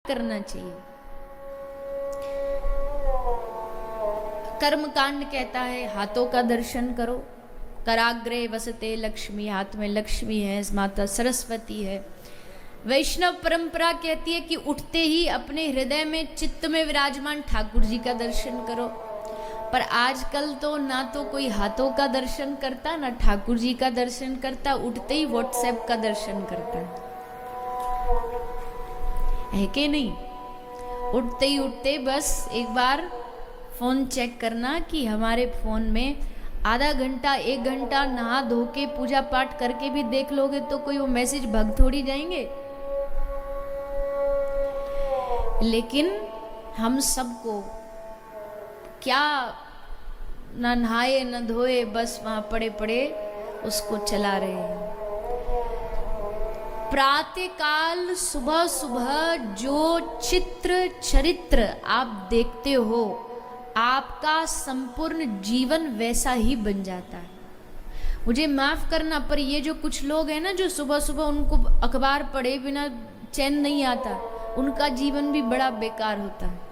करना चाहिए। कर्म कांड कहता है हाथों का दर्शन करो, कराग्रे वसते लक्ष्मी, हाथ में लक्ष्मी है, माता सरस्वती है। वैष्णव परंपरा कहती है कि उठते ही अपने हृदय में चित्त में विराजमान ठाकुर जी का दर्शन करो। पर आजकल तो ना तो कोई हाथों का दर्शन करता ना ठाकुर जी का दर्शन करता, उठते ही व्हाट्सएप का दर्शन करता है कि नहीं? उठते बस एक बार फोन चेक करना कि हमारे फोन में आधा घंटा 1 घंटा नहा धो के पूजा पाठ करके भी देख लोगे तो कोई वो मैसेज भग थोड़ी जाएंगे। लेकिन हम सबको क्या, ना नहाए ना धोए, बस वहां पड़े पड़े उसको चला रहे हैं। प्रातः काल सुबह सुबह जो चित्र चरित्र आप देखते हो, आपका संपूर्ण जीवन वैसा ही बन जाता है। मुझे माफ करना, पर ये जो कुछ लोग हैं ना, जो सुबह सुबह उनको अखबार पढ़े बिना चैन नहीं आता, उनका जीवन भी बड़ा बेकार होता है।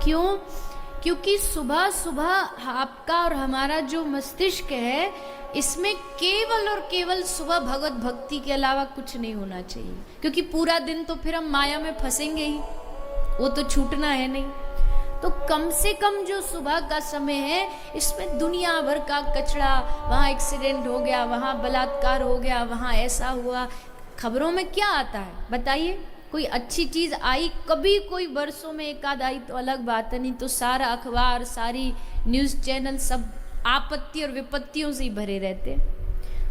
क्यों? क्योंकि सुबह सुबह आपका और हमारा जो मस्तिष्क है, इसमें केवल और केवल सुबह भगवत भक्ति के अलावा कुछ नहीं होना चाहिए। क्योंकि पूरा दिन तो फिर हम माया में फंसेंगे ही, वो तो छूटना है नहीं। तो कम से कम जो सुबह का समय है, इसमें दुनिया भर का कचरा, वहाँ एक्सीडेंट हो गया, वहाँ बलात्कार हो गया, वहाँ ऐसा हुआ, खबरों में क्या आता है बताइए? कोई अच्छी चीज आई कभी? कोई वर्षों में एक आध आई तो अलग बात है, नहीं तो सारा अखबार, सारी न्यूज चैनल सब आपत्ति और विपत्तियों से ही भरे रहते।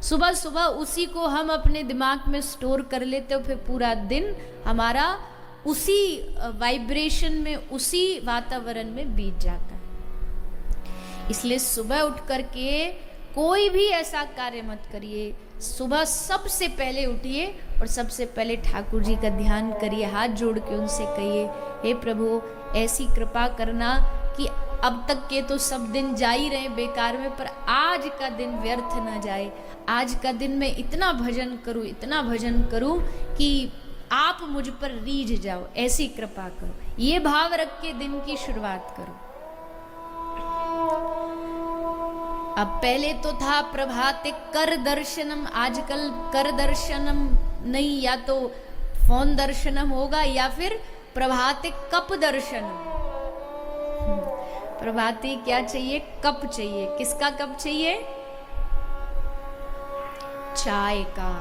सुबह सुबह उसी को हम अपने दिमाग में स्टोर कर लेते हो, फिर पूरा दिन हमारा उसी वाइब्रेशन में, उसी वातावरण में बीत जाता है। इसलिए सुबह उठ करके कोई भी ऐसा कार्य मत करिए। सुबह सबसे पहले उठिए और सबसे पहले ठाकुर जी का ध्यान करिए, हाथ जोड़ के उनसे कहिए, हे प्रभु ऐसी कृपा करना कि अब तक के तो सब दिन जा ही रहे बेकार में, पर आज का दिन व्यर्थ ना जाए। आज का दिन मैं इतना भजन करूं, इतना भजन करूं कि आप मुझ पर रीझ जाओ, ऐसी कृपा करो। ये भाव रख के दिन की शुरुआत करो। अब पहले तो था प्रभाते कर दर्शनम, आजकल कर दर्शनम नहीं, या तो फोन दर्शनम होगा या फिर प्रभाते कप दर्शनम। प्रभाते क्या चाहिए? कप चाहिए। किसका कप चाहिए? चाय का।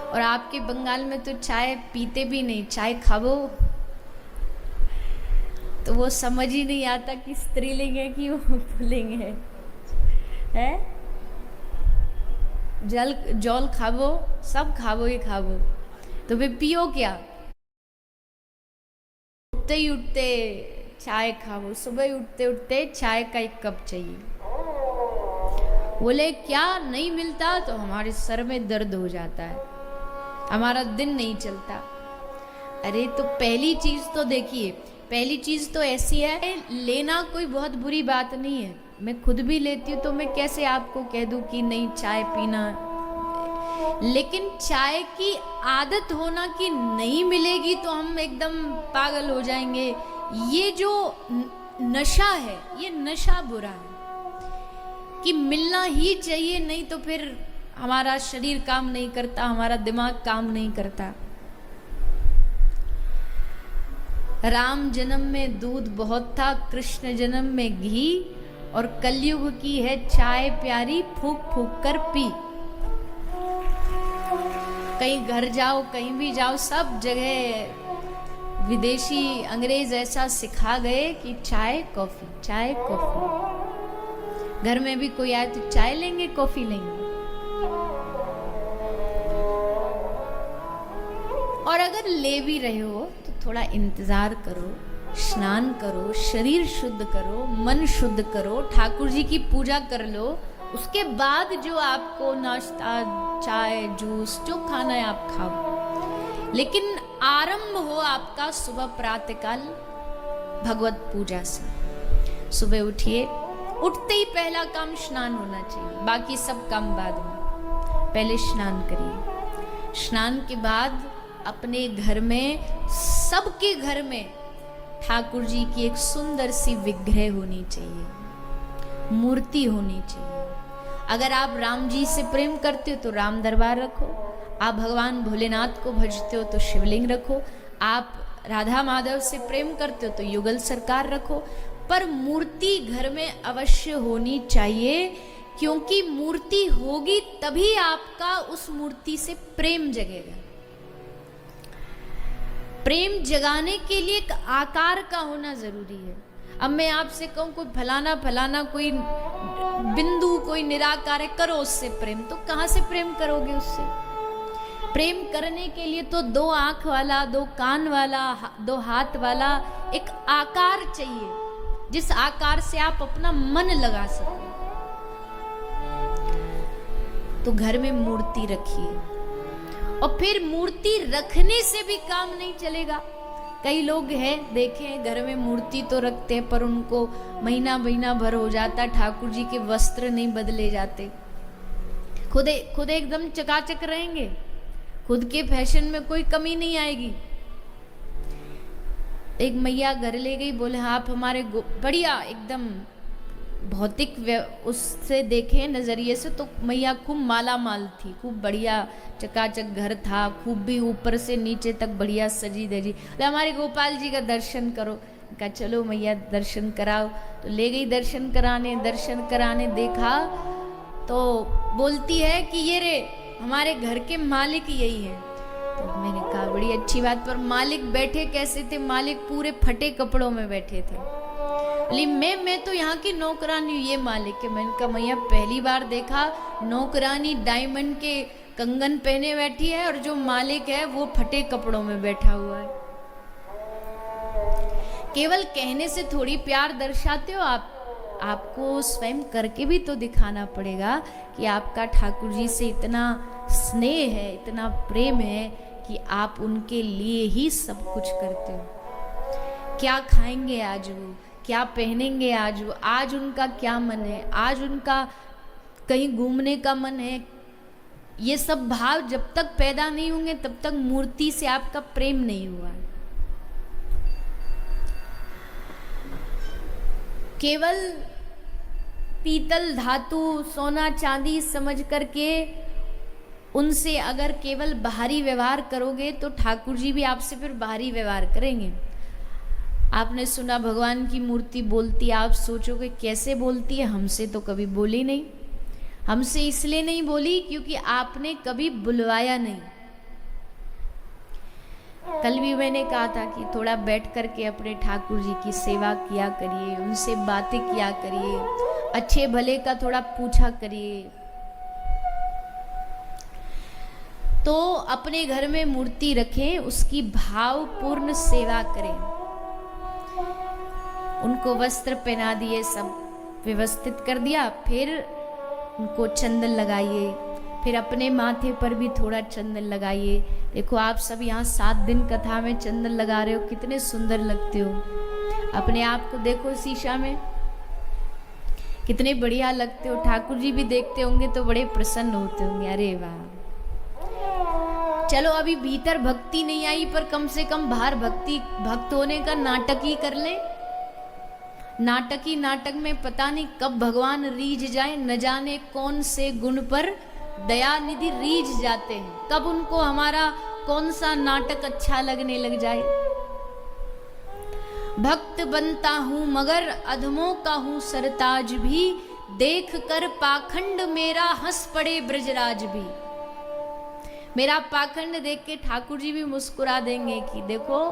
और आपके बंगाल में तो चाय पीते भी नहीं, चाय खाओ तो वो समझ ही नहीं आता कि स्त्रीलिंग है कि वो पुल्लिंग है? जल खावो, सब खावो ही खावो, तो वे पियो क्या? उठते ही उठते चाय खावो, सुबह उठते उठते चाय का 1 कप चाहिए। बोले क्या नहीं मिलता तो हमारे सर में दर्द हो जाता है, हमारा दिन नहीं चलता। अरे तो पहली चीज तो देखिए, पहली चीज तो ऐसी है, लेना कोई बहुत बुरी बात नहीं है। मैं खुद भी लेती हूँ, तो मैं कैसे आपको कह दूं कि नहीं चाय पीना, लेकिन चाय की आदत होना कि नहीं मिलेगी तो हम एकदम पागल हो जाएंगे। ये जो नशा है, ये नशा बुरा है कि मिलना ही चाहिए, नहीं तो फिर हमारा शरीर काम नहीं करता, हमारा दिमाग काम नहीं करता। राम जन्म में दूध बहुत था, कृष्ण जन्म में घी, और कलयुग की है चाय प्यारी, फूक फूक कर पी। कहीं घर जाओ, कहीं भी जाओ, सब जगह विदेशी अंग्रेज ऐसा सिखा गए कि चाय कॉफी, चाय कॉफी। घर में भी कोई आए तो चाय लेंगे, कॉफी लेंगे। और अगर ले भी रहे हो तो थोड़ा इंतजार करो, स्नान करो, शरीर शुद्ध करो, मन शुद्ध करो, ठाकुर जी की पूजा कर लो। उसके बाद जो आपको नाश्ता, चाय, जूस जो खाना है आप खाओ, लेकिन आरंभ हो आपका सुबह प्रातःकाल भगवत पूजा से। सुबह उठिए, उठते ही पहला काम स्नान होना चाहिए, बाकी सब काम बाद में। पहले स्नान करिए, स्नान के बाद अपने घर में, सबके घर में ठाकुर जी की एक सुंदर सी विग्रह होनी चाहिए, मूर्ति होनी चाहिए। अगर आप राम जी से प्रेम करते हो तो राम दरबार रखो, आप भगवान भोलेनाथ को भजते हो तो शिवलिंग रखो, आप राधा माधव से प्रेम करते हो तो युगल सरकार रखो, पर मूर्ति घर में अवश्य होनी चाहिए, क्योंकि मूर्ति होगी तभी आपका उस मूर्ति से प्रेम जगेगा। प्रेम जगाने के लिए एक आकार का होना जरूरी है। अब मैं आपसे कहूं कोई फलाना फलाना कोई बिंदु कोई निराकार है, करो उससे प्रेम, तो कहां से प्रेम करोगे उससे? प्रेम करने के लिए तो 2 आंख वाला, 2 कान वाला, 2 हाथ वाला एक आकार चाहिए, जिस आकार से आप अपना मन लगा सको। तो घर में मूर्ति रखिए, और फिर मूर्ति रखने से भी काम नहीं चलेगा। कई लोग हैं देखें, घर में मूर्ति तो रखते हैं पर उनको महीना भर हो जाता, ठाकुर जी के वस्त्र नहीं बदले जाते, खुद एकदम चकाचक रहेंगे, खुद के फैशन में कोई कमी नहीं आएगी। एक मैया घर ले गई, बोले आप हमारे बढ़िया एकदम भौतिक उससे देखे नजरिए से तो मैया खूब माला माल थी, खूब बढ़िया चकाचक घर था, खूब भी ऊपर से नीचे तक बढ़िया सजी धजी। तो हमारे गोपाल जी का दर्शन करो, कहा चलो मैया दर्शन कराओ। तो ले गई दर्शन कराने देखा तो बोलती है कि ये रे हमारे घर के मालिक यही है। तो मैंने कहा बड़ी अच्छी बात, पर मालिक बैठे कैसे थे? मालिक पूरे फटे कपड़ों में बैठे थे। मैं तो यहाँ की नौकरानी हूँ, ये मालिक है। मैंने कहा मैया पहली बार देखा नौकरानी डायमंड के कंगन पहने बैठी है और जो मालिक है वो फटे कपड़ों में बैठा हुआ है। केवल कहने से थोड़ी प्यार दर्शाते हो आप, आपको स्वयं करके भी तो दिखाना पड़ेगा कि आपका ठाकुर जी से इतना स्नेह है, इतना प्रेम है कि आप उनके लिए ही सब कुछ करते हो। क्या खाएंगे आज वो, क्या पहनेंगे आज वो, आज उनका क्या मन है, आज उनका कहीं घूमने का मन है। ये सब भाव जब तक पैदा नहीं होंगे तब तक मूर्ति से आपका प्रेम नहीं हुआ। केवल पीतल धातु सोना चांदी समझ करके उनसे अगर केवल बाहरी व्यवहार करोगे तो ठाकुर जी भी आपसे फिर बाहरी व्यवहार करेंगे। आपने सुना भगवान की मूर्ति बोलती, आप सोचोगे कैसे बोलती है, हमसे तो कभी बोली नहीं। हमसे इसलिए नहीं बोली क्योंकि आपने कभी बुलवाया नहीं। कल भी मैंने कहा था कि थोड़ा बैठ करके अपने ठाकुर जी की सेवा किया करिए, उनसे बातें किया करिए, अच्छे भले का थोड़ा पूछा करिए। तो अपने घर में मूर्ति रखें, उसकी भावपूर्ण सेवा करें। उनको वस्त्र पहना दिए, सब व्यवस्थित कर दिया, फिर उनको चंदन लगाइए, फिर अपने माथे पर भी थोड़ा चंदन लगाइए। देखो आप सब यहाँ 7 दिन कथा में चंदन लगा रहे हो, कितने सुंदर लगते हो। अपने आप को देखो शीशा में, कितने बढ़िया लगते हो। ठाकुर जी भी देखते होंगे तो बड़े प्रसन्न होते होंगे, अरे वाह। चलो अभी भीतर भक्ति नहीं आई, पर कम से कम बाहर भक्त होने का नाटक ही कर ले। नाटक में पता नहीं कब भगवान रीझ जाए, न जाने कौन से गुण पर दयानिधि रीझ जाते हैं, कब उनको हमारा कौन सा नाटक अच्छा लगने लग जाए। भक्त बनता हूं मगर अधमों का हूं सरताज भी, देख कर पाखंड मेरा हंस पड़े ब्रजराज भी। मेरा पाखंड देख के ठाकुर जी भी मुस्कुरा देंगे कि देखो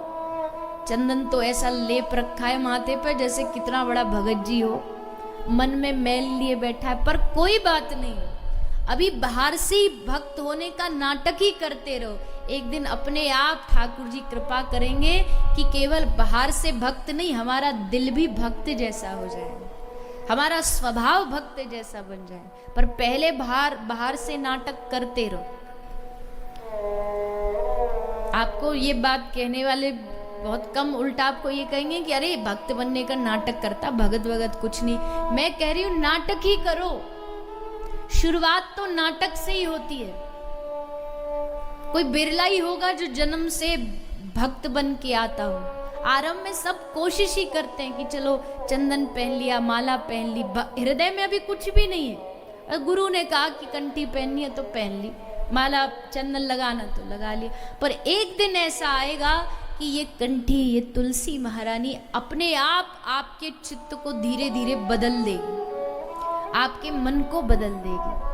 चंदन तो ऐसा लेप रखा है माथे पर जैसे कितना बड़ा भगत जी हो, मन में मैल लिए बैठा है। पर कोई बात नहीं, अभी बाहर से ही भक्त होने का नाटक ही करते रहो। एक दिन अपने आप ठाकुर जी कृपा करेंगे कि केवल बाहर से भक्त नहीं, हमारा दिल भी भक्त जैसा हो जाए, हमारा स्वभाव भक्त जैसा बन जाए। पर पहले बाहर से नाटक करते रहो। आपको ये बात कहने वाले बहुत कम, उल्टा आपको ये कहेंगे कि अरे भक्त बनने का नाटक करता, भगत कुछ नहीं। मैं कह रही हूं नाटक ही करो, शुरुआत तो नाटक से ही होती है। कोई बिरला ही होगा जो जन्म से भक्त बन के आता हो। आरंभ में सब कोशिश ही करते हैं कि चलो चंदन पहन लिया, माला पहन ली, हृदय में अभी कुछ भी नहीं है। गुरु ने कहा कि कंठी पहननी है तो पहन ली, माला चंदन लगाना तो लगा लिया। पर एक दिन ऐसा आएगा कि ये कंठी, ये तुलसी महारानी अपने आप आपके चित्त को धीरे धीरे बदल देगी, आपके मन को बदल देगी।